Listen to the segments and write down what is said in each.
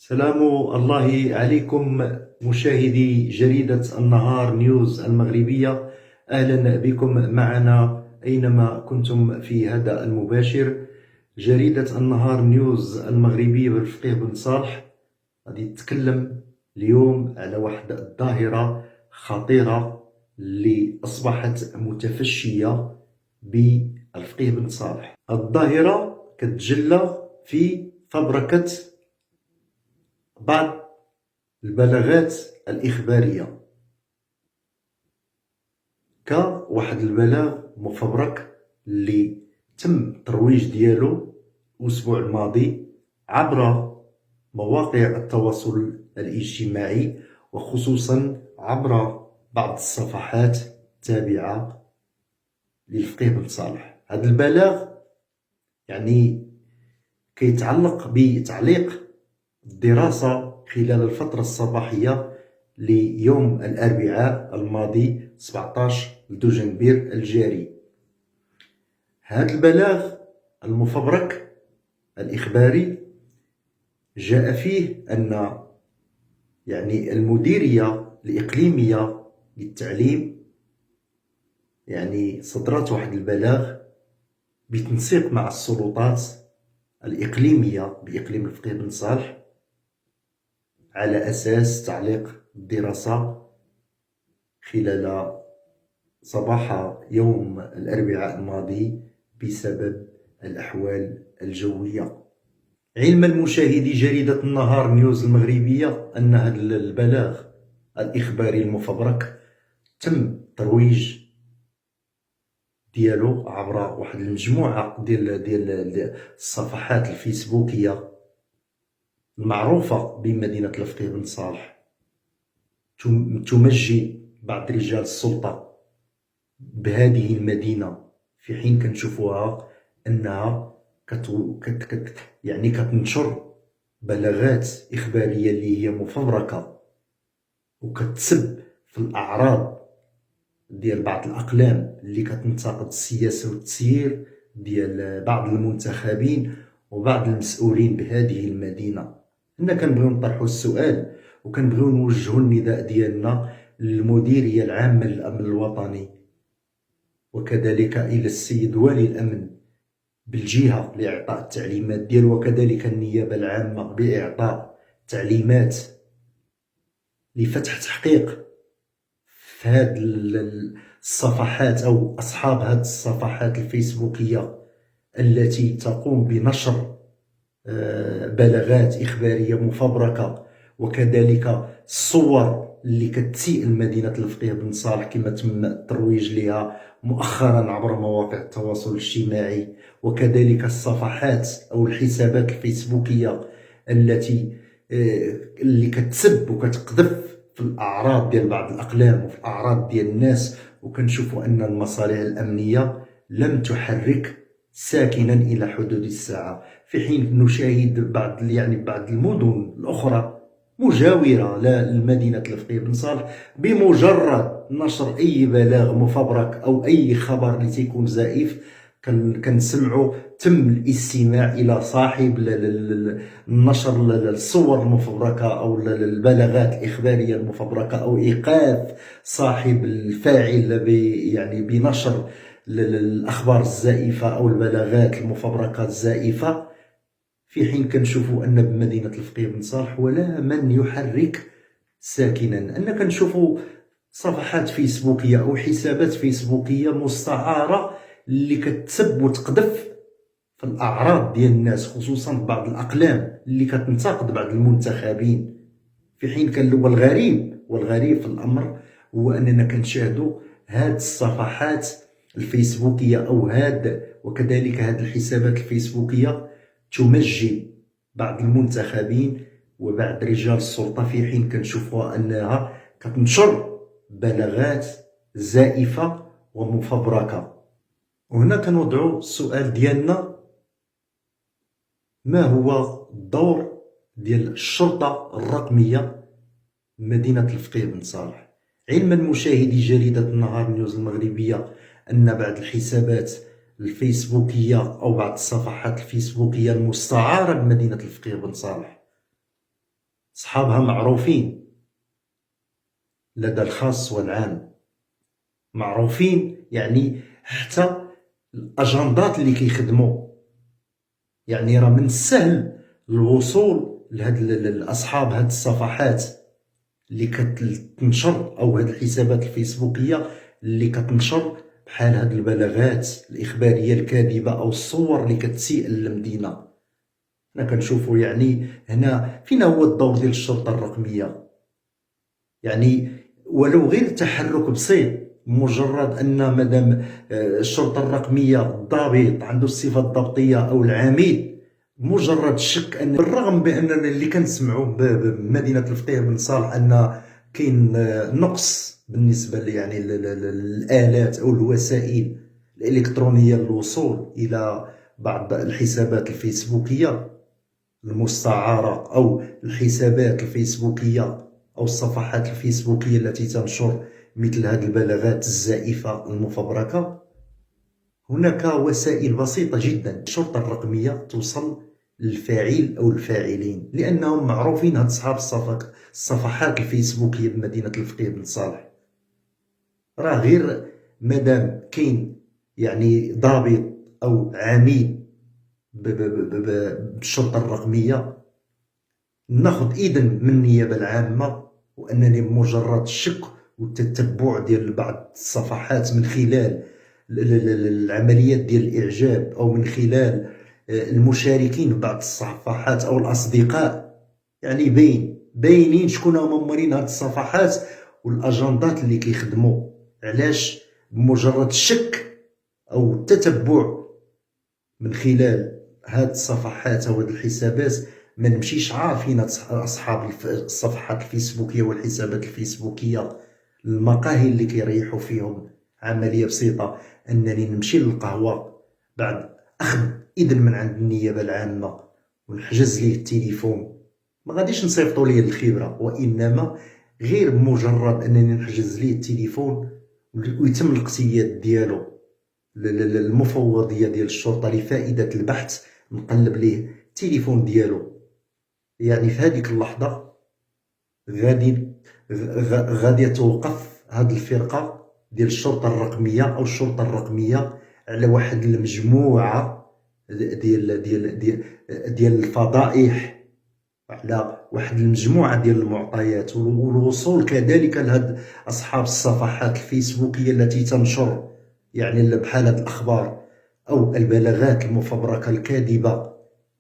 سلام الله عليكم مشاهدي جريدة النهار نيوز المغربية. أهلا بكم معنا أينما كنتم في هذا المباشر. جريدة النهار نيوز المغربية بالفقيه بن صالح غادي تتكلم اليوم على واحد الظاهرة خطيرة اللي أصبحت متفشية بالفقيه بن صالح. الظاهرة كتجلى في فبركة بعض البلاغات الإخبارية، كواحد البلاغ مفبرك اللي تم الترويج ديالو الأسبوع الماضي عبر مواقع التواصل الاجتماعي، وخصوصا عبر بعض الصفحات التابعة للفقيه بن صالح. هذا البلاغ كيتعلق بتعليق الدراسة خلال الفترة الصباحية ليوم الأربعاء الماضي 17 دجنبر الجاري. هذا البلاغ المفبرك الإخباري جاء فيه أن المديرية الإقليمية للتعليم صدرت واحد البلاغ بتنسيق مع السلطات الإقليمية بإقليم الفقيه بن صالح على أساس تعليق الدراسة خلال صباح يوم الأربعاء الماضي بسبب الأحوال الجوية. علما مشاهدي جريدة النهار نيوز المغربية أن هذا البلاغ الإخباري المفبرك تم ترويج ديالو عبر واحد المجموعة ديال الصفحات الفيسبوكية المعروفة بمدينة الفقيه بن صالح، تمجد بعض رجال السلطة بهذه المدينة، في حين كنشوفوها أنها كتنشر بلاغات إخبارية اللي هي مفبركة وكتسب في الأعراض ديال بعض الأقلام اللي كتنتقد السياسة والتسيير ديال بعض المنتخبين وبعض المسؤولين بهذه المدينة. حنا كنبغيو نطرحوا السؤال وكنبغيو نوجهوا النداء ديالنا للمديرية العامة للأمن الوطني، وكذلك إلى السيد والي الأمن بالجهة لإعطاء التعليمات ديالو، وكذلك النيابة العامة بإعطاء تعليمات لفتح تحقيق في هذه الصفحات أو أصحاب هذه الصفحات الفيسبوكية التي تقوم بنشر بلاغات إخبارية مفبركة، وكذلك الصور اللي كتسيء المدينة الفقيه بن صالح كما تم الترويج لها مؤخرا عبر مواقع التواصل الاجتماعي، وكذلك الصفحات أو الحسابات الفيسبوكية اللي كتسب وكتقذف في الأعراض ديال بعض الأقلام وفي الأعراض ديال الناس. وكنشوفوا أن المصالح الأمنية لم تحرك ساكنا إلى حدود الساعة، في حين نشاهد بعض المدن الأخرى مجاورة لمدينة الفقيه بن صالح بمجرد نشر أي بلاغ مفبرك أو أي خبر اللي تيكون زائف كنسمعوا تم الاستماع إلى صاحب النشر الصور المفبركة أو البلاغات الإخبارية المفبركة أو إيقاف صاحب الفاعل بنشر الأخبار الزائفة أو البلاغات المفبركة الزائفة، في حين كنشوفوا أن بمدينة الفقيه بن صالح ولا من يحرك ساكنا. أن كنشوفوا صفحات فيسبوكية أو حسابات فيسبوكية مستعارة اللي كتسب وتقذف في الأعراض ديال الناس، خصوصا بعض الأقلام اللي كتنتقد بعض المنتخبين، في حين والغريب في الأمر هو أننا كنشاهدوا هاد الصفحات الفيسبوكية وكذلك هاد الحسابات الفيسبوكية تمجد بعض المنتخبين وبعض رجال السلطة، في حين كنشوفوها أنها كتنشر بلاغات زائفة ومفبركة. وهنا كنوضعوا السؤال ديالنا: ما هو الدور ديال الشرطة الرقمية مدينة الفقيه بن صالح؟ علما مشاهدي جريدة النهار نيوز المغربية أن بعض الحسابات الفيسبوكية أو بعض الصفحات الفيسبوكية المستعارة بمدينة الفقيه بن صالح أصحابها معروفين لدى الخاص والعام، معروفين يعني حتى الأجندات اللي كيخدموا، يعني راه من السهل الوصول لهاد الأصحاب هاد الصفحات اللي كتنشر أو هاد الحسابات الفيسبوكية اللي كتنشر بحال هاد البلاغات الإخبارية الكاذبة أو الصور اللي كتسيء للمدينة. حنا كنشوفوا يعني هنا فين هو الدور ديال الشرطة الرقمية؟ يعني ولو غير تحرك بسيط، مجرد أن مادام الشرطة الرقمية الضابط عنده الصفة الضبطية أو العميد مجرد شك أن بالرغم بأننا اللي كنسمعوا بمدينة الفقيه بن صالح أن كاين نقص بالنسبة يعني للآلات أو الوسائل الإلكترونية للوصول إلى بعض الحسابات الفيسبوكية المستعارة أو الحسابات الفيسبوكية أو الصفحات الفيسبوكية التي تنشر مثل هذه البلاغات الزائفة المفبركة. هناك وسائل بسيطة جدا الشرطة الرقمية توصل للفاعل أو الفاعلين، لأنهم معروفين هاد أصحاب الصفحات الفيسبوكية بمدينة الفقيه بن صالح. راه غير مادام كاين يعني ضابط أو عميد بالشرطة الرقمية ناخذ إذن من النيابة العامة، وأنني بمجرد الشك والتتبع ديال بعض الصفحات من خلال العمليات ديال الإعجاب أو من خلال المشاركين في بعض الصفحات أو الأصدقاء، يعني باينين شكون هما ممرين هاد الصفحات والأجندات اللي كيخدموا. علاش؟ بمجرد الشك أو التتبع من خلال هاد الصفحات أو هاد الحسابات ما نمشيش عارفين أصحاب الصفحات الفيسبوكية والحسابات الفيسبوكية المقاهي اللي كيريحوا فيهم. عملية بسيطة أنني نمشي للقهوة بعد أخذ إذن من عند النيابة العامة ونحجز ليه التليفون، ما غاديش نصيفطوا ليه الخبرة، وإنما غير بمجرد أنني نحجز ليه التليفون ويتم الاقتياد ديالو المفوضية ديال الشرطة لفائدة البحث، نقلب ليه التليفون ديالو، يعني في هذيك اللحظة غادي توقف هاد الفرقة ديال الشرطة الرقمية أو الشرطة الرقمية على واحد المجموعة ديال الفضائح، على واحد المجموعة ديال المعطيات، والوصول كذلك لهاد أصحاب الصفحات الفيسبوكية التي تنشر يعني بحال هاد الأخبار أو البلاغات المفبركة الكاذبة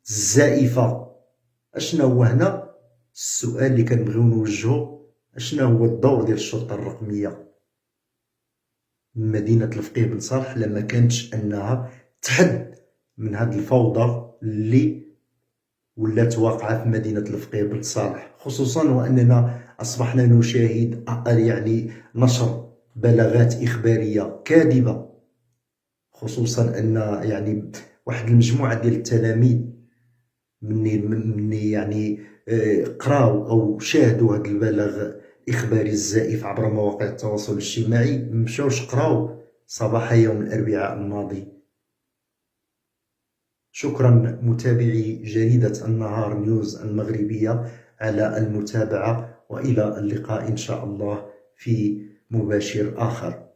الزائفة. أشنا هو هنا السؤال اللي كنبغيو نوجهو؟ أشنا هو الدور ديال الشرطة الرقمية مدينة الفقيه بن صالح لما كانتش أنها تحد من هاد الفوضى اللي ولات واقعة في مدينة الفقيه بن صالح، خصوصا وأننا أصبحنا نشاهد يعني نشر بلاغات إخبارية كاذبة، خصوصا أن يعني واحد المجموعة ديال التلاميذ مني يعني قراو أو شاهدوا هذا البلاغ الإخباري الزائف عبر مواقع التواصل الاجتماعي، مشاوش قراو صباح يوم الأربعاء الماضي. شكرا متابعي جريدة النهار نيوز المغربية على المتابعة، وإلى اللقاء إن شاء الله في مباشر آخر.